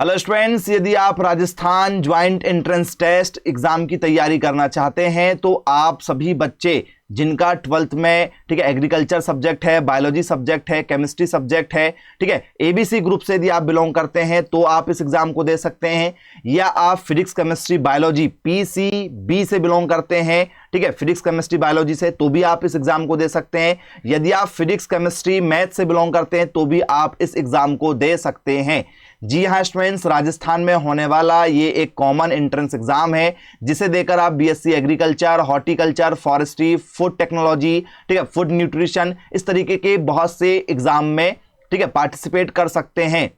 Hello students, यदि आप Rajasthan joint entrance test exam की तैयारी करना चाहते हैं तो आप सभी बच्चे जिनका 12th में ठीक है एग्रीकल्चर सब्जेक्ट है, बायोलॉजी सब्जेक्ट है, केमिस्ट्री सब्जेक्ट है, ठीक है एबीसी ग्रुप से यदि आप बिलोंग करते हैं तो आप इस एग्जाम को दे सकते हैं। या आप फिजिक्स केमिस्ट्री बायोलॉजी पीसीबी से बिलोंग करते हैं, ठीक है फिजिक्स केमिस्ट्री बायोलॉजी से, तो भी आप इस एग्जाम को दे सकते हैं। यदि आप फिजिक्स केमिस्ट्री मैथ से बिलोंग करते हैं तो भी आप इस एग्जाम को दे सकते हैं। जी हाँ स्टूडेंट्स, राजस्थान में होने वाला ये एक कॉमन एंट्रेंस एग्जाम है जिसे देकर आप BSc agriculture, horticulture, forestry, food technology, ठीक है फूड न्यूट्रिशन, इस तरीके के बहुत से एग्जाम में ठीक है पार्टिसिपेट कर सकते हैं।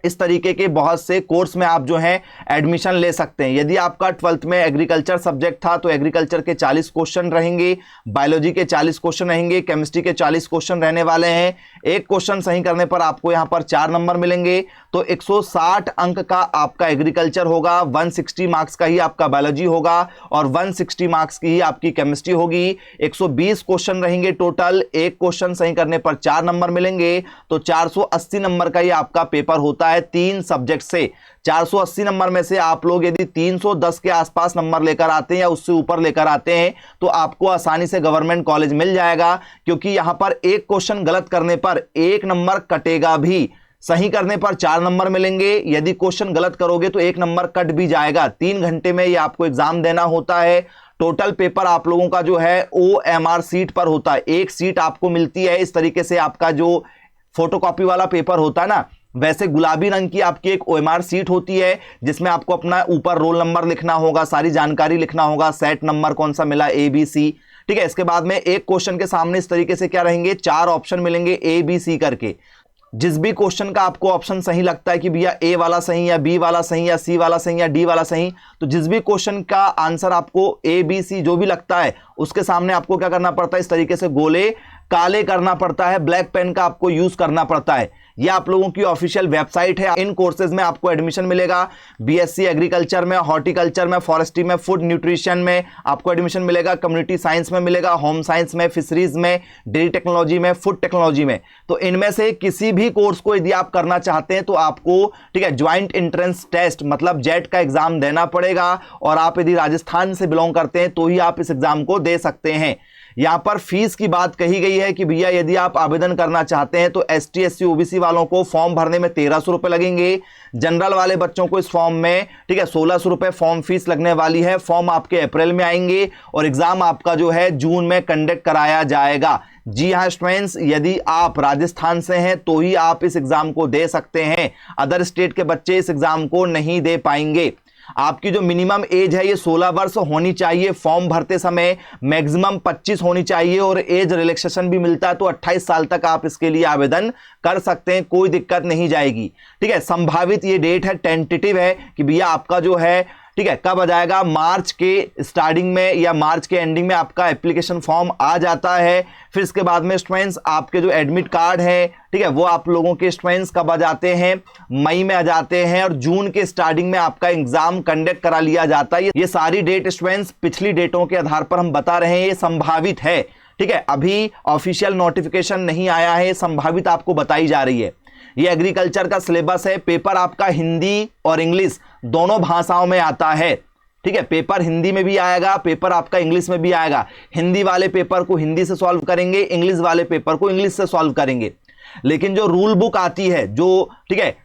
इस तरीके के बहुत से कोर्स में आप जो है एडमिशन ले सकते हैं। यदि आपका 12th में एग्रीकल्चर सब्जेक्ट था तो एग्रीकल्चर के 40 क्वेश्चन रहेंगे, बायोलॉजी के 40 क्वेश्चन रहेंगे, केमिस्ट्री के 40 क्वेश्चन रहने वाले हैं। एक क्वेश्चन सही करने पर आपको यहां पर 4 नंबर मिलेंगे। तो 160 अंक का आपका एग्रीकल्चर होगा, 160 मार्क्स का ही आपका बायोलॉजी होगा और 160 मार्क्स की ही आपकी केमिस्ट्री होगी। 120 क्वेश्चन रहेंगे टोटल, एक क्वेश्चन सही करने पर 4 नंबर मिलेंगे। तो 480 नंबर का ही आपका पेपर होता है 3 सब्जेक्ट से। 480 नंबर में से आप लोग यदि 310 के आसपास नंबर लेकर आते हैं या उससे ऊपर लेकर आते हैं तो आपको आसानी से गवर्नमेंट कॉलेज मिल जाएगा, क्योंकि यहां पर एक क्वेश्चन गलत करने पर 1 नंबर कटेगा भी, सही करने पर 4 नंबर मिलेंगे। यदि क्वेश्चन गलत करोगे तो 1 नंबर कट भी जाएगा। 3 घंटे में यह आपको एग्जाम देना होता है। टोटल पेपर आप लोगों का जो है OMR सीट पर होता है, एक सीट आपको मिलती है। इस तरीके से आपका जो फोटोकॉपी वाला पेपर होता है ना, वैसे गुलाबी रंग की आपकी एक OMR सीट होती है जिसमें आपको अपना ऊपर रोल नंबर लिखना होगा, सारी जानकारी लिखना होगा, सेट नंबर कौन सा मिला ABC, ठीक है। इसके बाद में एक क्वेश्चन के सामने इस तरीके से क्या रहेंगे, 4 ऑप्शन मिलेंगे ABC करके। जिस भी क्वेश्चन का आपको ऑप्शन सही लगता है कि भैया A वाला सही या B वाला सही या C वाला सही या D वाला सही, तो जिस भी क्वेश्चन का आंसर आपको ABC जो भी लगता है उसके सामने आपको क्या करना पड़ता है, इस तरीके से गोले काले करना पड़ता है, ब्लैक पेन का आपको यूज करना पड़ता है। यह आप लोगों की ऑफिशियल वेबसाइट है। इन कोर्सेज में आपको एडमिशन मिलेगा। बीएससी एग्रीकल्चर में, हॉर्टिकल्चर में, फॉरेस्ट्री में, फूड न्यूट्रिशन में आपको एडमिशन मिलेगा, कम्युनिटी साइंस में मिलेगा, होम साइंस में, फिशरीज में, डेयरी टेक्नोलॉजी में, फूड टेक्नोलॉजी में। तो इनमें से किसी भी कोर्स को यदि आप करना चाहते हैं तो आपको ठीक है ज्वाइंट एंट्रेंस टेस्ट मतलब जेट का एग्जाम देना पड़ेगा। और आप यदि राजस्थान से बिलोंग करते हैं तो ही आप इस एग्जाम को दे सकते हैं। यहां पर फीस की बात कही गई है कि भैया यदि आप आवेदन करना चाहते हैं तो ST SC OBC वालों को फॉर्म भरने में 1300 रुपए लगेंगे। जनरल वाले बच्चों को इस फॉर्म में ठीक है 1600 रुपए फॉर्म फीस लगने वाली है। फॉर्म आपके अप्रैल में आएंगे और एग्जाम आपका जो है जून में कंडक्ट कराया जाएगा। जी हाँ स्टूडेंट्स, यदि आप राजस्थान से हैं तो ही आप इस एग्जाम को दे सकते हैं। अदर स्टेट के बच्चे इस एग्जाम को नहीं दे पाएंगे। आपकी जो मिनिमम एज है ये 16 वर्ष होनी चाहिए। फॉर्म भरते समय मैक्सिमम 25 होनी चाहिए और एज रिलैक्सेशन भी मिलता है, तो 28 साल तक आप इसके लिए आवेदन कर सकते हैं, कोई दिक्कत नहीं जाएगी। ठीक है, संभावित ये डेट है, टेंटेटिव है कि भैया आपका जो है ठीक है कब आ जाएगा, मार्च के स्टार्टिंग में या मार्च के एंडिंग में आपका एप्लीकेशन फॉर्म आ जाता है। फिर इसके बाद में स्टूडेंट्स आपके जो एडमिट कार्ड है ठीक है वो आप लोगों के स्टूडेंट्स कब आ जाते हैं, मई में आ जाते हैं और जून के स्टार्टिंग में आपका एग्जाम कंडक्ट करा लिया जाता है। ये सारी डेट स्टूडेंट्स पिछली डेटों के आधार पर हम बता रहे हैं, ये संभावित है। ठीक है, अभी ऑफिशियल नोटिफिकेशन नहीं आया है, संभावित आपको बताई जा रही है। ये एग्रीकल्चर का सिलेबस है। पेपर आपका हिंदी और इंग्लिश दोनों भाषाओं में आता है। ठीक है, पेपर हिंदी में भी आएगा, पेपर आपका इंग्लिश में भी आएगा। हिंदी वाले पेपर को हिंदी से सॉल्व करेंगे, इंग्लिश वाले पेपर को इंग्लिश से सॉल्व करेंगे। लेकिन जो रूल बुक आती है, जो ठीक है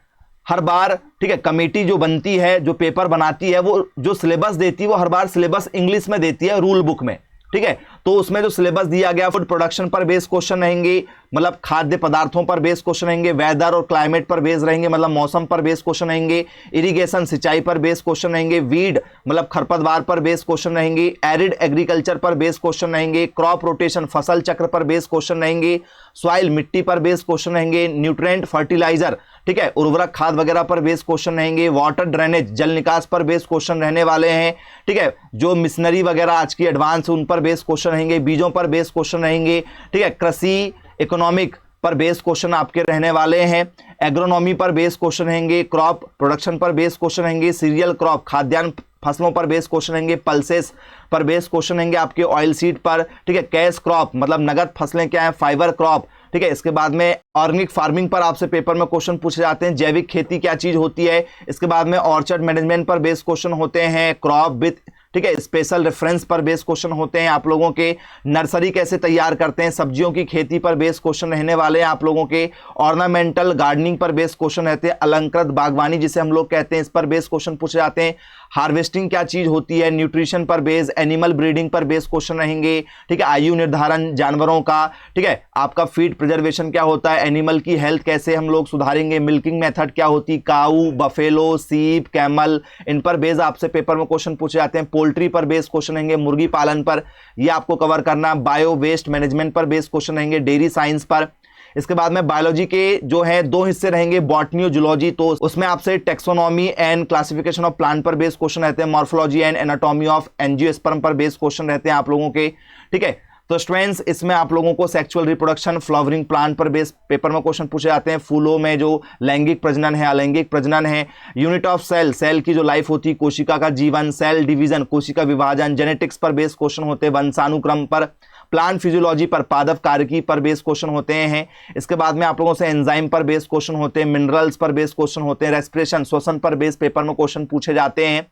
हर बार ठीक है कमेटी जो बनती है, जो पेपर बनाती है, वो जो सिलेबस देती है वो हर बार सिलेबस इंग्लिश में देती है रूल बुक में। ठीक है, तो उसमें जो सिलेबस दिया गया फूड प्रोडक्शन पर बेस्ड क्वेश्चन रहेंगे, मतलब खाद्य पदार्थों पर बेस्ड क्वेश्चन रहेंगे, वेदर और क्लाइमेट पर बेस्ड रहेंगे, मतलब मौसम पर बेस्ड क्वेश्चन रहेंगे, इरिगेशन सिंचाई पर बेस्ड क्वेश्चन रहेंगे, वीड मतलब खरपतवार पर बेस्ड क्वेश्चन रहेंगे, एरिड एग्रीकल्चर पर बेस्ड क्वेश्चन रहेंगे, क्रॉप रोटेशन फसल चक्र पर बेस्ड क्वेश्चन रहेंगे, सॉइल मिट्टी पर बेस्ड क्वेश्चन रहेंगे, न्यूट्रिएंट फर्टिलाइजर ठीक है उर्वरक खाद वगैरह पर बेस्ड क्वेश्चन रहेंगे, वाटर ड्रेनेज जल निकास पर बेस्ड क्वेश्चन रहने वाले हैं। ठीक है, जो मिशनरी वगैरह आज की एडवांस उन पर बेस्ड क्वेश्चन रहेंगे, बीजों पर बेस्ड क्वेश्चन रहेंगे। ठीक है, कृषि इकोनॉमिक पर बेस्ड क्वेश्चन आपके रहने वाले हैं, एग्रोनॉमी पर बेस्ड क्वेश्चन रहेंगे, क्रॉप प्रोडक्शन पर बेस्ड क्वेश्चन रहेंगे, सीरियल क्रॉप खाद्यान्न फसलों पर बेस्ड क्वेश्चन रहेंगे, पल्सेस पर बेस्ड क्वेश्चन रहेंगे आपके ऑयल सीड पर। ठीक है, कैश क्रॉप मतलब नगद फसलें क्या है, फाइबर क्रॉप ठीक है। इसके बाद में ऑर्गेनिक फार्मिंग पर आपसे पेपर में क्वेश्चन पूछे जाते हैं, जैविक खेती क्या चीज होती है। इसके बाद में ऑर्चर्ड मैनेजमेंट पर बेस्ड क्वेश्चन होते हैं, क्रॉप विथ, ठीक है, स्पेशल रेफरेंस पर बेस्ड क्वेश्चन होते हैं आप लोगों के, नर्सरी कैसे तैयार करते हैं, सब्जियों की खेती पर बेस्ड क्वेश्चन रहने वाले हैं आप लोगों के, ऑर्नामेंटल गार्डनिंग पर बेस्ड क्वेश्चन रहते हैं, अलंकृत बागवानी जिसे हम लोग कहते हैं इस पर बेस्ड क्वेश्चन पूछे जाते हैं, हार्वेस्टिंग क्या चीज होती है, न्यूट्रिशन पर बेस्ड, एनिमल ब्रीडिंग पर बेस्ड क्वेश्चन रहेंगे, ठीक है, आयु निर्धारण जानवरों का, ठीक है, आपका फीड प्रिजर्वेशन क्या होता है, एनिमल की हेल्थ कैसे हम लोग सुधारेंगे, मिल्किंग मेथड क्या होती है, काऊ, बफेलो, सीप, कैमल, इन पर बेस्ड आपसे पेपर में क्वेश्चन पूछे जाते हैं, पोल्ट्री पर बेस्ड क्वेश्चन रहेंगे, मुर्गी पालन पर, यह आपको कवर करना, बायो वेस्ट मैनेजमेंट पर बेस्ड क्वेश्चन रहेंगे, डेयरी साइंस पर। इसके बाद में बायोलॉजी के जो है दो हिस्से रहेंगे, बॉटनी और जूलॉजी, तो उसमें आपसे taxonomy and classification of plant पर बेस्ड क्वेश्चन रहते हैं, morphology and anatomy of angiosperm पर बेस्ड क्वेश्चन रहते हैं आप लोगों के, ठीक है। तो स्टूडेंट्स इसमें आप लोगों को सेक्सुअल रिप्रोडक्शन, फ्लावरिंग प्लांट पर बेस्ड पेपर में क्वेश्चन पूछे जाते हैं, फूलों में जो लैंगिक प्रजनन है, अलैंगिक प्रजनन है, यूनिट ऑफ सेल, सेल की जो लाइफ होती है, कोशिका का जीवन, सेल डिवीजन, कोशिका विभाजन, जेनेटिक्स पर बेस्ड क्वेश्चन होते हैं, वंशानुक्रम पर, प्लांट फिजियोलॉजी पर, पादप कार्यकी पर बेस्ड क्वेश्चन होते हैं। इसके बाद में आप लोगों से एंजाइम पर बेस्ड क्वेश्चन होते हैं, मिनरल्स पर बेस्ड क्वेश्चन होते हैं, रेस्पिरेशन, श्वसन पर बेस्ड पेपर में क्वेश्चन पूछे जाते हैं।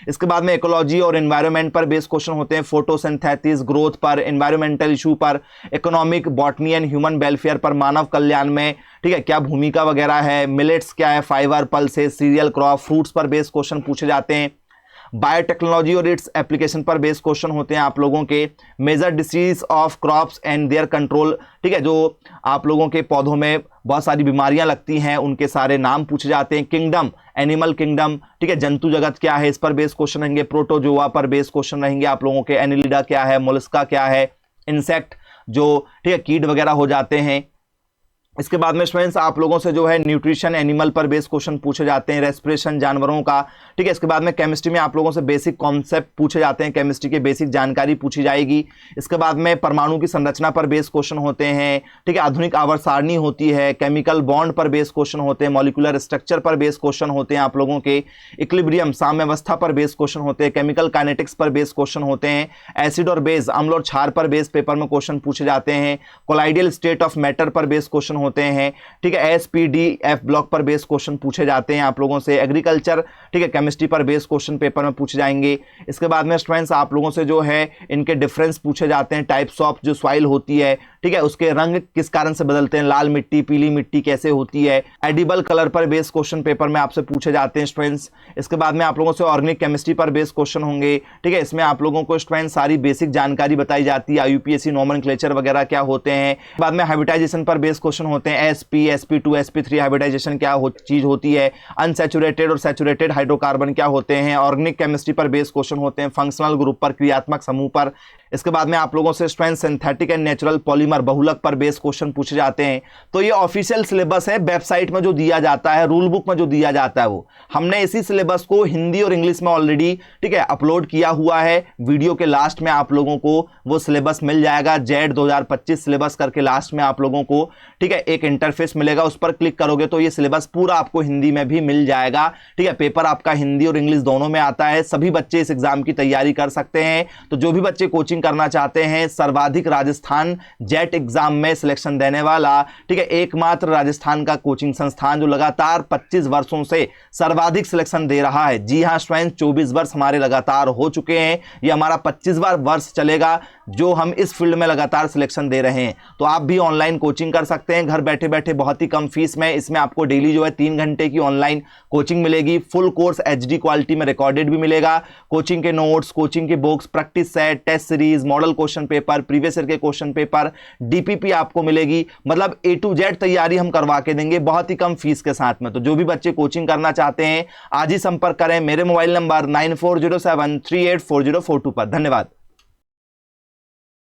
इसके बाद में इकोलॉजी और एनवायरनमेंट पर बेस्ड क्वेश्चन होते हैं, फोटोसिंथेसिस, ग्रोथ पर, एनवायरमेंटल इशू पर, economic, botany and human welfare पर, मानव कल्याण में, ठीक है, क्या भूमिका वगैरह है, मिलेट्स क्या है, fibre, pulses, cereal crop, fruits पर बेस्ड क्वेश्चन पूछे जाते हैं, बायोटेक्नोलॉजी और इट्स एप्लीकेशन पर बेस्ड क्वेश्चन होते हैं आप लोगों के, major disease of crops and their control, ठीक है, जो आप लोगों के पौधों में बहुत सारी बीमारियां लगती हैं उनके सारे नाम पूछे जाते हैं, किंगडम, एनिमल किंगडम, ठीक है, जंतु जगत क्या है इस पर बेस्ड क्वेश्चन रहेंगे, प्रोटोजोआ पर बेस्ड क्वेश्चन रहेंगे आप लोगों के, एनिलिडा क्या है, मोलस्का क्या है, इंसेक्ट जो, ठीक है, कीट वगैरह हो जाते हैं। इसके बाद में स्टूडेंट्स आप लोगों से जो है न्यूट्रिशन एनिमल पर बेस्ड क्वेश्चन पूछे जाते हैं, रेस्पिरेशन जानवरों का, ठीक है। इसके बाद में केमिस्ट्री में आप लोगों से बेसिक कॉन्सेप्ट पूछे जाते हैं, केमिस्ट्री के बेसिक जानकारी पूछी जाएगी। इसके बाद में परमाणु की संरचना पर बेस्ड क्वेश्चन होते हैं, ठीक है, आधुनिक आवर्त सारणी होती है, केमिकल बॉन्ड पर बेस्ड क्वेश्चन होते हैं, मॉलिक्यूलर स्ट्रक्चर पर बेस्ड क्वेश्चन होते हैं आप लोगों के, इक्विलिब्रियम साम्यावस्था पर बेस्ड क्वेश्चन होते हैं, केमिकल काइनेटिक्स पर बेस्ड क्वेश्चन होते हैं, एसिड और बेस, अम्ल और क्षार पर बेस्ड पेपर में क्वेश्चन पूछे जाते हैं, कोलाइडियल स्टेट ऑफ मैटर पर बेस्ड क्वेश्चन होते हैं, ठीक है, एसपीडीएफ ब्लॉक पर बेस्ड क्वेश्चन पूछे जाते हैं आप लोगों से, एग्रीकल्चर, ठीक है, केमिस्ट्री पर बेस्ड क्वेश्चन पेपर में पूछे जाएंगे। इसके बाद में स्टूडेंट्स आप लोगों से जो है इनके डिफरेंस पूछे जाते हैं, टाइप्स ऑफ जो सॉइल होती है, ठीक है, उसके रंग किस कारण से बदलते हैं, लाल मिट्टी, पीली मिट्टी कैसे होती है, एडिबल कलर पर बेस्ड क्वेश्चन पेपर में आपसे पूछे जाते हैं स्टूडेंट्स। इसके बाद में आप लोगों से ऑर्गेनिक केमिस्ट्री पर बेस्ड क्वेश्चन होंगे, ठीक है, इसमें आप लोगों को स्टूडेंट्स सारी बेसिक जानकारी बताई जाती है, यूपीएससी नोमेनक्लेचर वगैरह क्या होते हैं। बाद में हाइब्रिडाइजेशन पर बेस्ड क्वेश्चन होते हैं, एसपी, sp2, sp3 हाइब्रिडाइजेशन क्या चीज होती है, अनसैचुरेटेड और सैचुरेटेड हाइड्रोकार्बन क्या होते हैं, ऑर्गेनिक केमिस्ट्री पर बेस्ड क्वेश्चन होते हैं, फंक्शनल ग्रुप पर, क्रियात्मक समूह पर। इसके बाद में आप लोगों से strength, synthetic and natural polymer, बहुलक पर बेस्ड क्वेश्चन पूछे जाते हैं। तो ये ऑफिशियल सिलेबस है, वेबसाइट में जो दिया जाता है, रूल बुक में जो दिया जाता है, वो हमने इसी सिलेबस को हिंदी और इंग्लिश में ऑलरेडी, ठीक है, अपलोड किया हुआ है। वीडियो के लास्ट में आप लोगों को वो सिलेबस मिल जाएगा, जेड 2025 सिलेबस करके लास्ट में आप लोगों को, ठीक है, एक इंटरफेस मिलेगा, उस पर क्लिक करोगे तो ये सिलेबस पूरा आपको हिंदी में भी मिल जाएगा, ठीक है। पेपर आपका हिंदी और इंग्लिश दोनों में आता है, सभी बच्चे इस एग्जाम की तैयारी कर सकते हैं। तो जो भी बच्चे कोचिंग करना चाहते हैं, सर्वाधिक राजस्थान जेट एग्जाम में सिलेक्शन देने वाला, ठीक है, एकमात्र राजस्थान का कोचिंग संस्थान जो लगातार 25 वर्षों से सर्वाधिक सिलेक्शन दे रहा है। जी हां स्टूडेंट, 24 वर्ष हमारे लगातार हो चुके हैं, ये हमारा 25वां वर्ष चलेगा जो हम इस फील्ड में लगातार सिलेक्शन दे रहे हैं। तो आप भी ऑनलाइन कोचिंग कर सकते हैं घर बैठे बैठे, बहुत ही कम फीस में। इसमें आपको डेली जो है 3 घंटे की ऑनलाइन कोचिंग मिलेगी, फुल कोर्स एचडी क्वालिटी में रिकॉर्डेड भी मिलेगा, कोचिंग के नोट्स, कोचिंग की books, practice set, test series, model question paper, previous year के क्वेश्चन पेपर, डीपीपी आपको मिलेगी, मतलब A to Z तैयारी हम करवा के देंगे बहुत ही कम फीस के साथ में। तो जो भी बच्चे कोचिंग करना चाहते हैं आज ही संपर्क करें मेरे मोबाइल नंबर 9407384042 पर। धन्यवाद।